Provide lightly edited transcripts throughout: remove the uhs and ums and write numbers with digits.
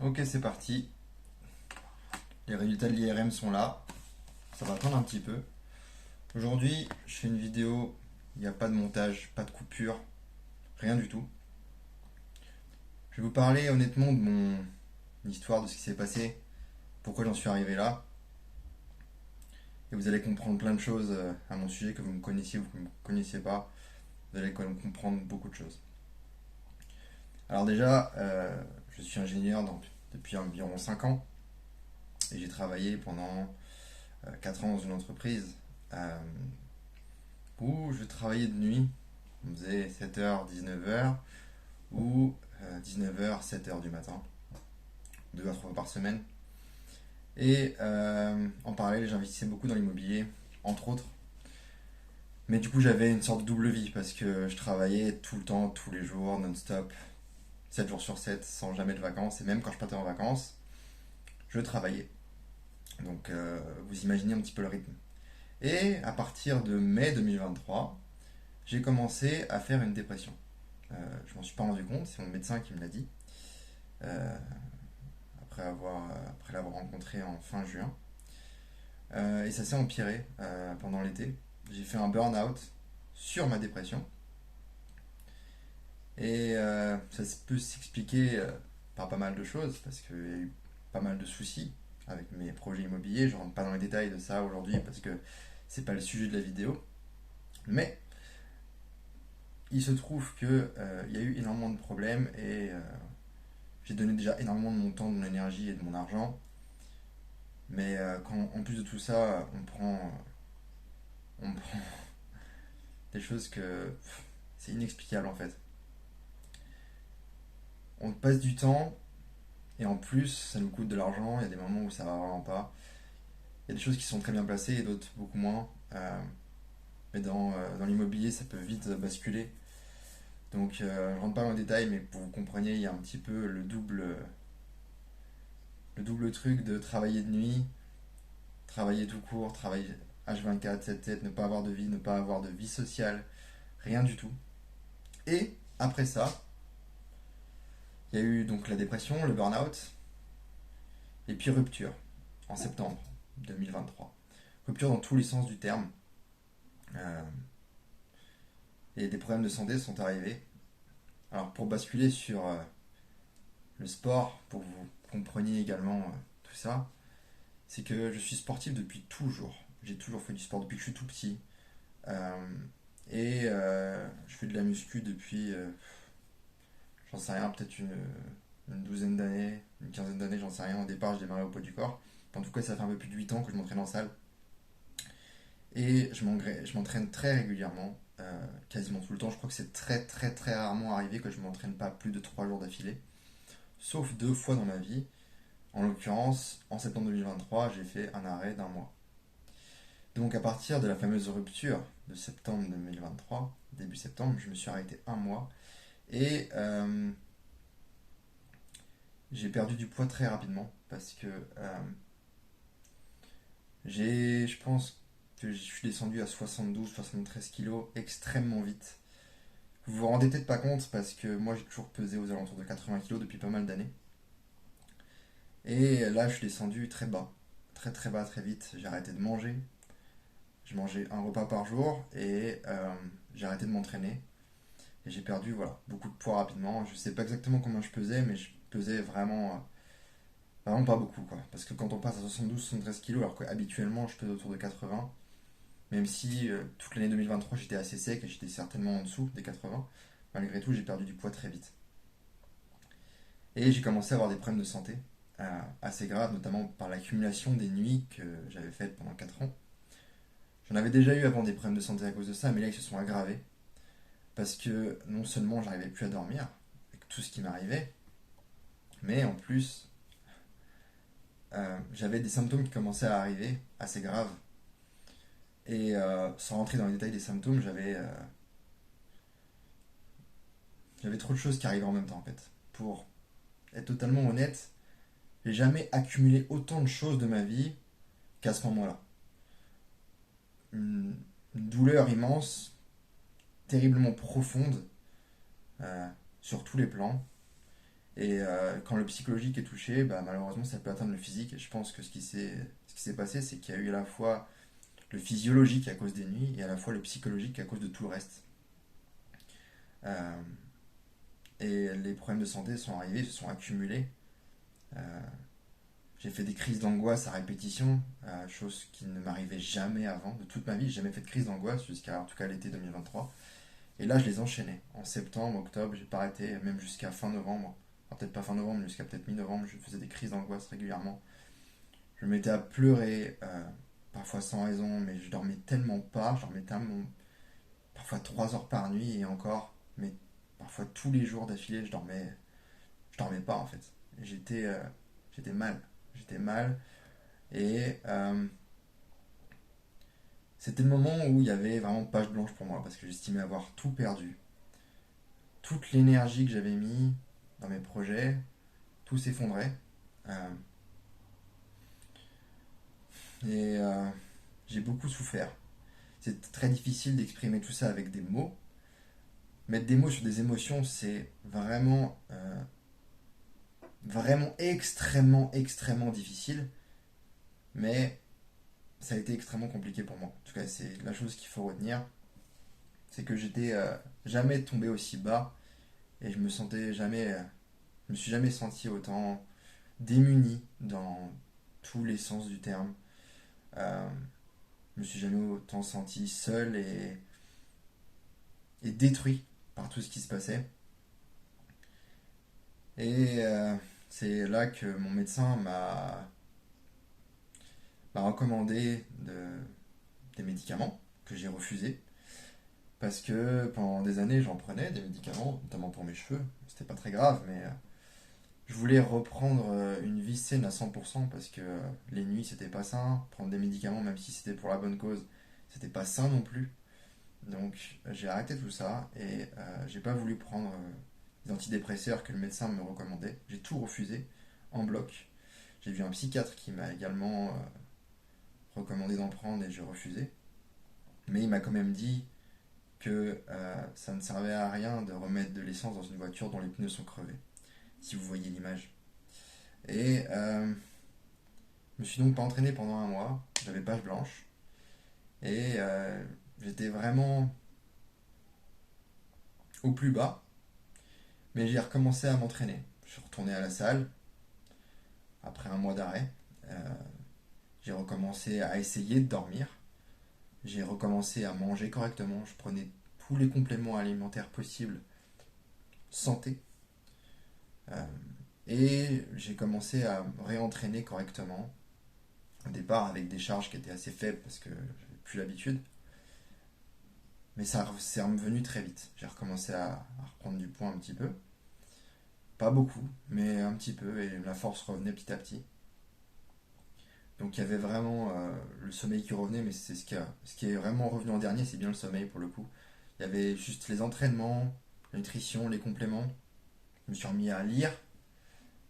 Ok, c'est parti. Les résultats de l'IRM sont là. Ça va prendre un petit peu. Aujourd'hui, je fais une vidéo. Il n'y a pas de montage, pas de coupure, rien du tout. Je vais vous parler honnêtement de mon histoire, de ce qui s'est passé, pourquoi j'en suis arrivé là. Et vous allez comprendre plein de choses à mon sujet que vous me connaissiez ou que vous ne me connaissiez pas. Vous allez quand même comprendre beaucoup de choses. Alors déjà, je suis ingénieur depuis environ 5 ans. Et j'ai travaillé pendant 4 ans dans une entreprise euh, où je travaillais de nuit. On faisait 7h, 19h ou 19h, 7h du matin, 2 à 3 fois par semaine. Et en parallèle, j'investissais beaucoup dans l'immobilier, entre autres. Mais du coup, j'avais une sorte de double vie parce que je travaillais tout le temps, tous les jours, non-stop, 7 jours sur 7, sans jamais de vacances. Et même quand je partais en vacances, je travaillais. Donc vous imaginez un petit peu le rythme. Et à partir de mai 2023, j'ai commencé à faire une dépression. Je m'en suis pas rendu compte, c'est mon médecin qui me l'a dit, euh, après l'avoir rencontré en fin juin. Et ça s'est empiré pendant l'été. J'ai fait un burn-out sur ma dépression. Et ça peut s'expliquer par pas mal de choses, parce qu'il y a eu pas mal de soucis avec mes projets immobiliers. Je rentre pas dans les détails de ça aujourd'hui parce que c'est pas le sujet de la vidéo. Mais il se trouve que il y a eu énormément de problèmes et j'ai donné déjà énormément de mon temps, de mon énergie et de mon argent. Mais quand en plus de tout ça, on prend des choses que c'est inexplicable en fait. On passe du temps et en plus ça nous coûte de l'argent. Il y a des moments où ça va vraiment pas. Il y a des choses qui sont très bien placées et d'autres beaucoup moins. Mais dans l'immobilier, ça peut vite basculer. Donc je rentre pas dans le détail, mais pour que vous compreniez, il y a un petit peu le double truc de travailler de nuit, travailler tout court, travailler H24, 7-7, ne pas avoir de vie, ne pas avoir de vie sociale, rien du tout. Et après ça, il y a eu donc la dépression, le burn-out, et puis rupture en septembre 2023. Rupture dans tous les sens du terme. Euh, et des problèmes de santé sont arrivés. Alors pour basculer sur le sport, pour que vous compreniez également tout ça, c'est que je suis sportif depuis toujours. J'ai toujours fait du sport depuis que je suis tout petit. Euh, et je fais de la muscu depuis, j'en sais rien, peut-être une douzaine d'années, une quinzaine d'années, j'en sais rien. Au départ, je démarrais au poids du corps. En tout cas, ça fait un peu plus de 8 ans que je m'entraîne en salle. Et je m'entraîne très régulièrement, quasiment tout le temps. Je crois que c'est très très très rarement arrivé que je m'entraîne pas plus de 3 jours d'affilée. Sauf 2 fois dans ma vie. En l'occurrence, en septembre 2023, j'ai fait un arrêt d'un mois. Donc à partir de la fameuse rupture de septembre 2023, début septembre, je me suis arrêté un mois. Et j'ai perdu du poids très rapidement parce que je pense que je suis descendu à 72-73 kilos extrêmement vite. Vous vous rendez peut-être pas compte parce que moi j'ai toujours pesé aux alentours de 80 kilos depuis pas mal d'années. Et là je suis descendu très bas, très très bas très vite. J'ai arrêté de manger. Je mangeais un repas par jour et j'ai arrêté de m'entraîner. Et j'ai perdu voilà, beaucoup de poids rapidement. Je sais pas exactement combien je pesais, mais je pesais vraiment pas beaucoup, quoi. Parce que quand on passe à 72-73 kilos, alors qu'habituellement je pèse autour de 80, même si toute l'année 2023 j'étais assez sec et j'étais certainement en dessous des 80, malgré tout j'ai perdu du poids très vite. Et j'ai commencé à avoir des problèmes de santé assez graves, notamment par l'accumulation des nuits que j'avais faites pendant 4 ans. J'en avais déjà eu avant des problèmes de santé à cause de ça, mais là ils se sont aggravés. Parce que non seulement j'arrivais plus à dormir, avec tout ce qui m'arrivait, mais en plus j'avais des symptômes qui commençaient à arriver, assez graves. Et sans rentrer dans les détails des symptômes, j'avais trop de choses qui arrivaient en même temps en fait. Pour être totalement honnête, j'ai jamais accumulé autant de choses de ma vie qu'à ce moment-là. Une douleur immense, terriblement profonde, euh, sur tous les plans. Et quand le psychologique est touché, bah, malheureusement, ça peut atteindre le physique. Et je pense que ce qui s'est passé, c'est qu'il y a eu à la fois le physiologique à cause des nuits et à la fois le psychologique à cause de tout le reste. Euh, et les problèmes de santé sont arrivés, se sont accumulés. Euh, j'ai fait des crises d'angoisse à répétition, chose qui ne m'arrivait jamais avant. De toute ma vie, j'ai jamais fait de crise d'angoisse jusqu'à en tout cas l'été 2023. Et là, je les enchaînais. En septembre, octobre, j'ai pas arrêté, même jusqu'à fin novembre. Enfin, peut-être pas fin novembre, mais jusqu'à peut-être mi-novembre, je faisais des crises d'angoisse régulièrement. Je me mettais à pleurer, parfois sans raison, mais je dormais tellement pas, je dormais tellement, parfois 3 heures par nuit et encore, mais parfois tous les jours d'affilée, je dormais pas en fait. J'étais mal, j'étais mal et c'était le moment où il y avait vraiment page blanche pour moi parce que j'estimais avoir tout perdu. Toute l'énergie que j'avais mis dans mes projets, tout s'effondrait. Euh, et j'ai beaucoup souffert. C'est très difficile d'exprimer tout ça avec des mots. Mettre des mots sur des émotions, c'est vraiment extrêmement, extrêmement difficile. Mais ça a été extrêmement compliqué pour moi. En tout cas, c'est la chose qu'il faut retenir. C'est que j'étais jamais tombé aussi bas et je me suis jamais senti autant démuni dans tous les sens du terme. Euh, je me suis jamais autant senti seul et détruit par tout ce qui se passait. Et c'est là que mon médecin m'a recommandé des médicaments que j'ai refusés. Parce que pendant des années, j'en prenais des médicaments, notamment pour mes cheveux. C'était pas très grave, mais je voulais reprendre une vie saine à 100% parce que les nuits, c'était pas sain. Prendre des médicaments, même si c'était pour la bonne cause, c'était pas sain non plus. Donc j'ai arrêté tout ça et j'ai pas voulu prendre les antidépresseurs que le médecin me recommandait. J'ai tout refusé en bloc. J'ai vu un psychiatre qui m'a également recommandé d'en prendre et j'ai refusé. Mais il m'a quand même dit que ça ne servait à rien de remettre de l'essence dans une voiture dont les pneus sont crevés, si vous voyez l'image. Et je me suis donc pas entraîné pendant un mois, j'avais page blanche, et j'étais vraiment au plus bas, mais j'ai recommencé à m'entraîner. Je suis retourné à la salle après un mois d'arrêt. J'ai recommencé à essayer de dormir. J'ai recommencé à manger correctement. Je prenais tous les compléments alimentaires possibles, santé. Euh, et j'ai commencé à me réentraîner correctement. Au départ avec des charges qui étaient assez faibles parce que j'avais plus l'habitude. Mais ça c'est revenu très vite. J'ai recommencé à reprendre du poids un petit peu. Pas beaucoup, mais un petit peu. Et la force revenait petit à petit. Donc il y avait vraiment le sommeil qui revenait, mais c'est ce qui est vraiment revenu en dernier, c'est bien le sommeil pour le coup. Il y avait juste les entraînements, la nutrition, les compléments. Je me suis remis à lire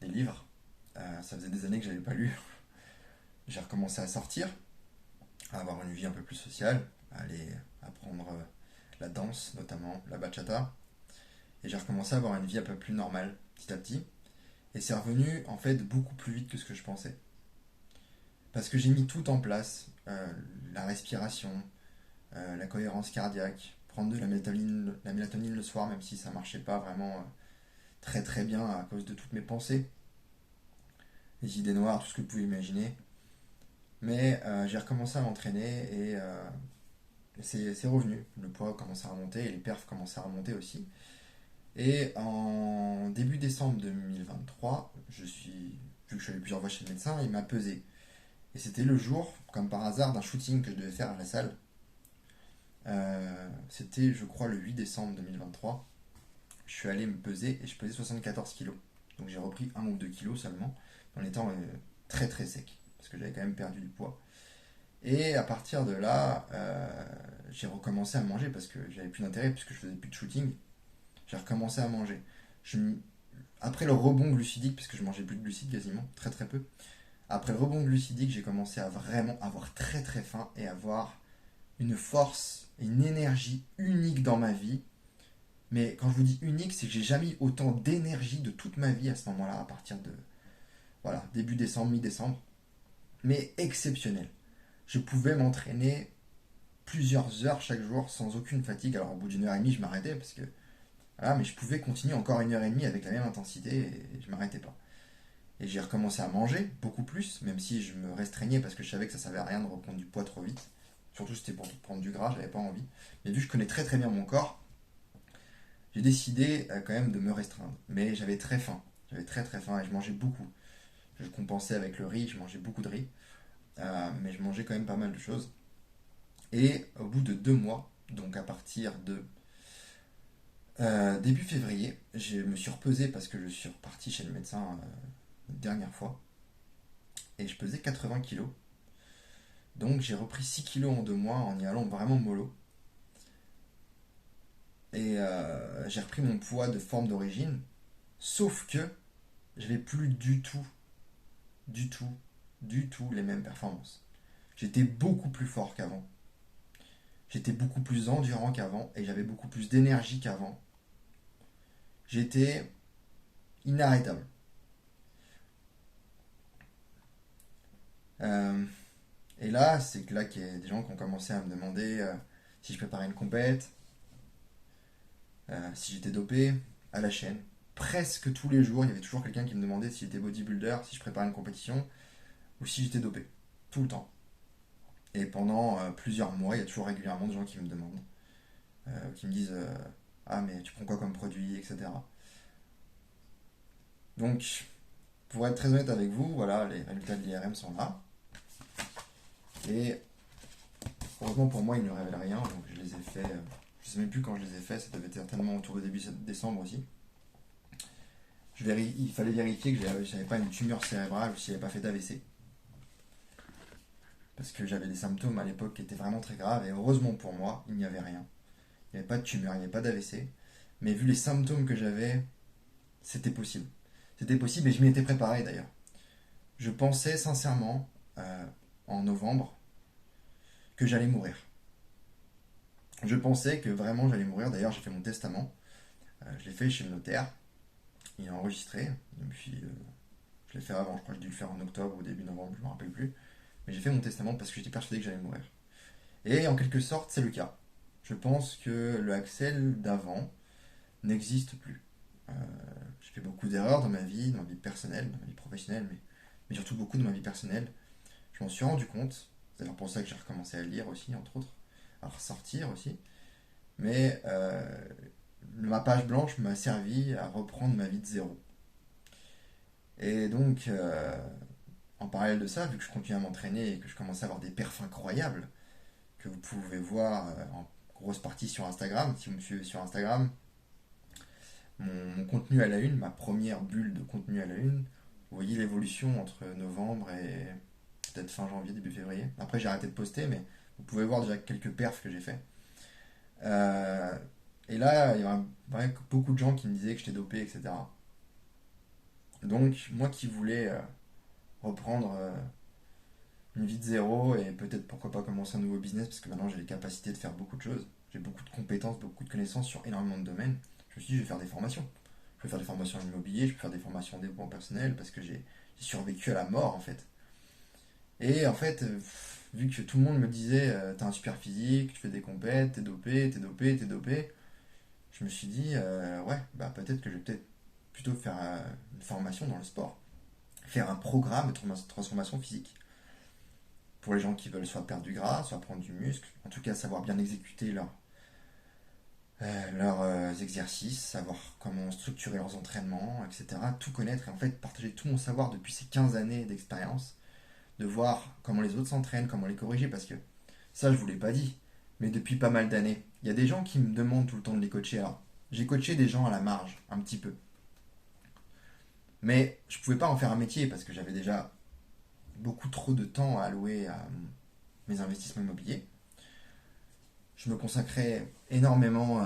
des livres. Ça faisait des années que j'avais pas lu. J'ai recommencé à sortir, à avoir une vie un peu plus sociale, à aller apprendre la danse, notamment la bachata. Et j'ai recommencé à avoir une vie un peu plus normale, petit à petit. Et c'est revenu en fait beaucoup plus vite que ce que je pensais. Parce que j'ai mis tout en place, la respiration, la cohérence cardiaque, prendre de la mélatonine le soir, même si ça marchait pas vraiment très très bien à cause de toutes mes pensées, les idées noires, tout ce que vous pouvez imaginer. Mais j'ai recommencé à m'entraîner et c'est revenu. Le poids commence à remonter et les perfs commencent à remonter aussi. Et en début décembre 2023, vu que je suis allé plusieurs fois chez le médecin, il m'a pesé. Et c'était le jour, comme par hasard, d'un shooting que je devais faire à la salle. C'était, je crois, le 8 décembre 2023. Je suis allé me peser et je pesais 74 kilos. Donc j'ai repris 1 ou 2 kilos seulement, en étant très très sec, parce que j'avais quand même perdu du poids. Et à partir de là, j'ai recommencé à manger parce que j'avais plus d'intérêt, puisque je faisais plus de shooting. J'ai recommencé à manger. Je Après le rebond glucidique, puisque je mangeais plus de glucides quasiment, très très peu. Après le rebond glucidique, j'ai commencé à vraiment avoir très très faim et avoir une force et une énergie unique dans ma vie Mais quand je vous dis unique, c'est que j'ai jamais eu autant d'énergie de toute ma vie à ce moment-là, à partir de voilà, début décembre, mi-décembre. Mais exceptionnel. Je pouvais m'entraîner plusieurs heures chaque jour sans aucune fatigue. Alors au bout d'une heure et demie, je m'arrêtais parce que voilà, mais je pouvais continuer encore une heure et demie avec la même intensité et je m'arrêtais pas. Et j'ai recommencé à manger beaucoup plus, même si je me restreignais parce que je savais que ça servait à rien de reprendre du poids trop vite. Surtout c'était pour prendre du gras, j'avais pas envie. Mais vu que je connais très très bien mon corps, j'ai décidé quand même de me restreindre. Mais j'avais très faim. J'avais très très faim et je mangeais beaucoup. Je compensais avec le riz, je mangeais beaucoup de riz. Mais je mangeais quand même pas mal de choses. Et au bout de 2 mois, donc à partir de début février, je me suis repesé parce que je suis reparti chez le médecin une dernière fois. Et je pesais 80 kilos. Donc j'ai repris 6 kilos en 2 mois en y allant vraiment mollo. Et j'ai repris mon poids de forme d'origine. Sauf que j'avais plus du tout, du tout, du tout les mêmes performances. J'étais beaucoup plus fort qu'avant. J'étais beaucoup plus endurant qu'avant et j'avais beaucoup plus d'énergie qu'avant. J'étais inarrêtable. Euh, et là, c'est que là qu'il y a des gens qui ont commencé à me demander si je préparais une compète, si j'étais dopé, à la chaîne. Presque tous les jours, il y avait toujours quelqu'un qui me demandait si j'étais bodybuilder, si je préparais une compétition, ou si j'étais dopé. Tout le temps. Et pendant plusieurs mois, il y a toujours régulièrement des gens qui me demandent, qui me disent ah, mais tu prends quoi comme produit, etc. Donc, pour être très honnête avec vous, voilà, les résultats de l'IRM sont là. Et heureusement pour moi, ils ne révèlent rien, donc je les ai faits. Je ne sais même plus quand je les ai faits, ça devait être certainement autour de début décembre aussi. Il fallait vérifier que je n'avais pas une tumeur cérébrale ou si j'avais pas fait d'AVC. Parce que j'avais des symptômes à l'époque qui étaient vraiment très graves, et heureusement pour moi, il n'y avait rien. Il n'y avait pas de tumeur, il n'y avait pas d'AVC. Mais vu les symptômes que j'avais, c'était possible. C'était possible et je m'y étais préparé d'ailleurs. Je pensais sincèrement, en novembre, que j'allais mourir. Je pensais que vraiment j'allais mourir. D'ailleurs, j'ai fait mon testament. Je l'ai fait chez le notaire. Il est enregistré. Et puis, je l'ai fait avant. Je crois que j'ai dû le faire en octobre ou début novembre, je ne me rappelle plus. Mais j'ai fait mon testament parce que j'étais persuadé que j'allais mourir. Et en quelque sorte, c'est le cas. Je pense que le Axel d'avant n'existe plus. Euh, j'ai fait beaucoup d'erreurs dans ma vie personnelle, dans ma vie professionnelle, mais surtout beaucoup dans ma vie personnelle. Je m'en suis rendu compte. C'est d'ailleurs pour ça que j'ai recommencé à lire aussi, entre autres, à ressortir aussi. Mais ma page blanche m'a servi à reprendre ma vie de zéro. Et donc, en parallèle de ça, vu que je continue à m'entraîner et que je commence à avoir des perfs incroyables, que vous pouvez voir en grosse partie sur Instagram, si vous me suivez sur Instagram, mon contenu à la une, ma première bulle de contenu à la une, vous voyez l'évolution entre novembre et peut-être fin janvier, début février. Après, j'ai arrêté de poster, mais vous pouvez voir déjà quelques perfs que j'ai fait. Euh, et là, il y a vraiment beaucoup de gens qui me disaient que j'étais dopé, etc. Donc, moi qui voulais reprendre une vie de zéro et peut-être pourquoi pas commencer un nouveau business, parce que maintenant j'ai les capacités de faire beaucoup de choses, j'ai beaucoup de compétences, beaucoup de connaissances sur énormément de domaines, je me suis dit je vais faire des formations. Je peux faire des formations en immobilier, je peux faire des formations en développement personnel, parce que j'ai survécu à la mort en fait. Et en fait, vu que tout le monde me disait t'as un super physique, tu fais des compètes, t'es dopé, t'es dopé, t'es dopé, je me suis dit ouais, bah peut-être que je vais peut-être plutôt faire une formation dans le sport, faire un programme de transformation physique pour les gens qui veulent soit perdre du gras, soit prendre du muscle, en tout cas savoir bien exécuter leurs exercices, savoir comment structurer leurs entraînements, etc. Tout connaître et en fait partager tout mon savoir depuis ces 15 années d'expérience, de voir comment les autres s'entraînent, comment les corriger, parce que ça je vous l'ai pas dit, mais depuis pas mal d'années, il y a des gens qui me demandent tout le temps de les coacher. Alors, j'ai coaché des gens à la marge, un petit peu. Mais je pouvais pas en faire un métier parce que j'avais déjà beaucoup trop de temps à allouer à mes investissements immobiliers. Je me consacrais énormément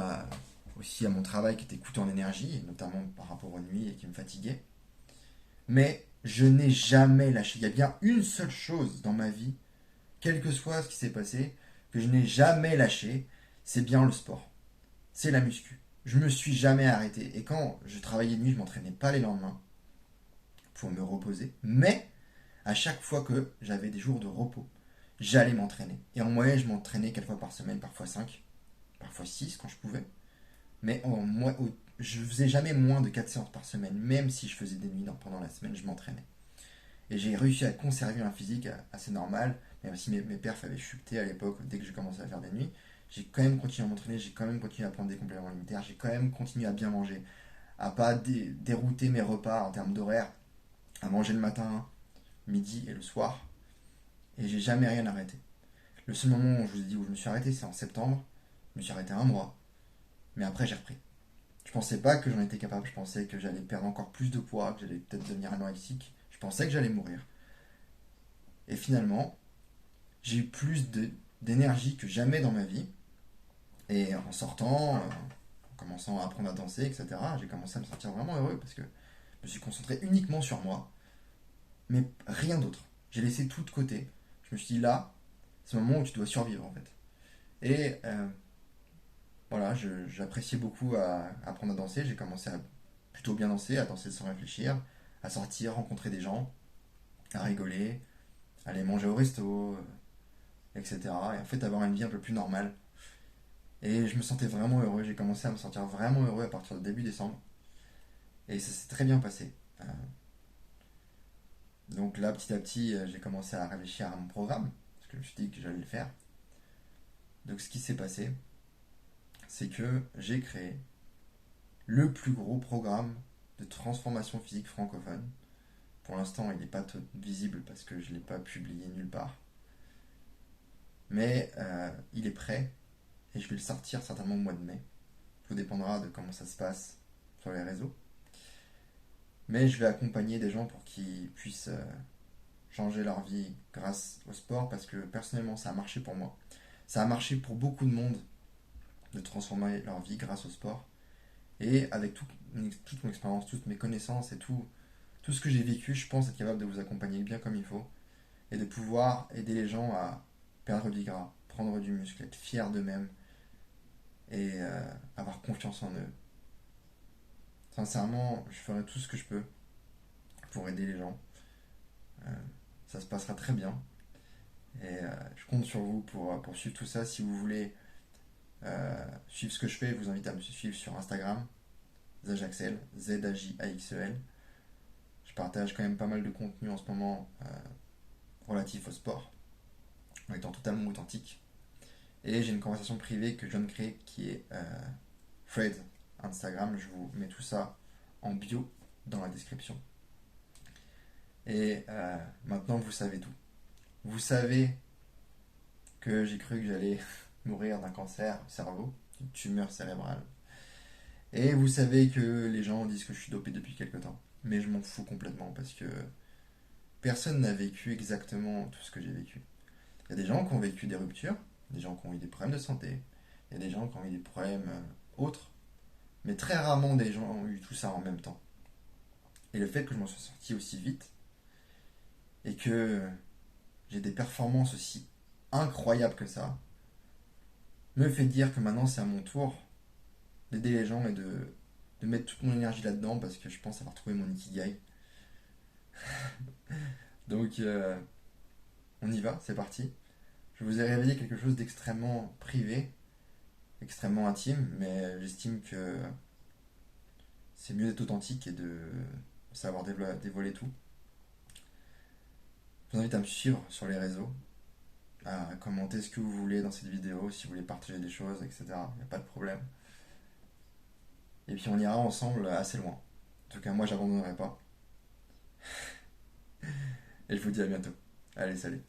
aussi à mon travail qui était coûteux en énergie, notamment par rapport aux nuits et qui me fatiguait. Mais je n'ai jamais lâché. Il y a bien une seule chose dans ma vie, quel que soit ce qui s'est passé, que je n'ai jamais lâché, c'est bien le sport. C'est la muscu. je me suis jamais arrêté. Et quand je travaillais de nuit, je m'entraînais pas les lendemains pour me reposer. Mais à chaque fois que j'avais des jours de repos, j'allais m'entraîner. Et en moyenne, je m'entraînais 4 fois par semaine, parfois 5, parfois 6 quand je pouvais. Mais je faisais jamais moins de 4 séances par semaine, même si je faisais des nuits pendant la semaine, je m'entraînais. Et j'ai réussi à conserver un physique assez normal, même si mes perfs avaient chuté à l'époque, dès que j'ai commencé à faire des nuits. J'ai quand même continué à m'entraîner, j'ai quand même continué à prendre des compléments alimentaires, j'ai quand même continué à bien manger, à pas dérouter mes repas en termes d'horaire, à manger le matin, midi et le soir. Et j'ai jamais rien arrêté. Le seul moment où je vous ai dit où je me suis arrêté, c'est en septembre. Je me suis arrêté un mois, mais après j'ai repris. Je pensais pas que j'en étais capable, je pensais que j'allais perdre encore plus de poids, que j'allais peut-être devenir anorexique, je pensais que j'allais mourir. Et finalement, j'ai eu d'énergie que jamais dans ma vie. Et en sortant, en commençant à apprendre à danser, etc., j'ai commencé à me sentir vraiment heureux parce que je me suis concentré uniquement sur moi, mais rien d'autre. J'ai laissé tout de côté. Je me suis dit là, c'est le moment où tu dois survivre en fait. Et voilà, j'appréciais beaucoup à apprendre à danser. J'ai commencé à plutôt bien danser, à danser sans réfléchir, à sortir, rencontrer des gens, à rigoler, aller manger au resto, etc. Et en fait, avoir une vie un peu plus normale. Et je me sentais vraiment heureux. J'ai commencé à me sentir vraiment heureux à partir de début décembre. Et ça s'est très bien passé. Donc là, petit à petit, j'ai commencé à réfléchir à mon programme. Parce que je me suis dit que j'allais le faire. Donc ce qui s'est passé, c'est que j'ai créé le plus gros programme de transformation physique francophone. Pour l'instant, il n'est pas visible parce que je ne l'ai pas publié nulle part. Mais il est prêt et je vais le sortir certainement au mois de mai. Tout dépendra de comment ça se passe sur les réseaux. Mais je vais accompagner des gens pour qu'ils puissent changer leur vie grâce au sport parce que personnellement ça a marché pour moi. Ça a marché pour beaucoup de monde de transformer leur vie grâce au sport. Et avec toute mon expérience, toutes mes connaissances et tout ce que j'ai vécu, je pense être capable de vous accompagner bien comme il faut et de pouvoir aider les gens à perdre du gras, prendre du muscle, être fiers d'eux-mêmes et avoir confiance en eux. Sincèrement, je ferai tout ce que je peux pour aider les gens. Euh, Ça se passera très bien. Et je compte sur vous pour suivre tout ça. Si vous voulez suivre ce que je fais, je vous invite à me suivre sur Instagram, Zajaxel, Z-A-J-A-X-E-L. Je partage quand même pas mal de contenu en ce moment relatif au sport, en étant totalement authentique. Et j'ai une conversation privée que je viens de créer qui est Fred Instagram. Je vous mets tout ça en bio dans la description. Et maintenant, vous savez tout. Vous savez que j'ai cru que j'allais mourir d'un cancer au cerveau, d'une tumeur cérébrale. Et vous savez que les gens disent que je suis dopé depuis quelque temps. Mais je m'en fous complètement parce que personne n'a vécu exactement tout ce que j'ai vécu. Il y a des gens qui ont vécu des ruptures, des gens qui ont eu des problèmes de santé, il y a des gens qui ont eu des problèmes autres, mais très rarement des gens ont eu tout ça en même temps. Et le fait que je m'en sois sorti aussi vite et que j'ai des performances aussi incroyables que ça, me fait dire que maintenant c'est à mon tour d'aider les gens et de mettre toute mon énergie là-dedans parce que je pense avoir trouvé mon ikigai. Donc on y va, c'est parti. Je vous ai révélé quelque chose d'extrêmement privé, extrêmement intime, mais j'estime que c'est mieux d'être authentique et de savoir dévoiler tout. Je vous invite à me suivre sur les réseaux, à commenter ce que vous voulez dans cette vidéo, si vous voulez partager des choses, etc. Il n'y a pas de problème. Et puis on ira ensemble assez loin. En tout cas, moi, j'abandonnerai pas. Et je vous dis à bientôt. Allez, salut.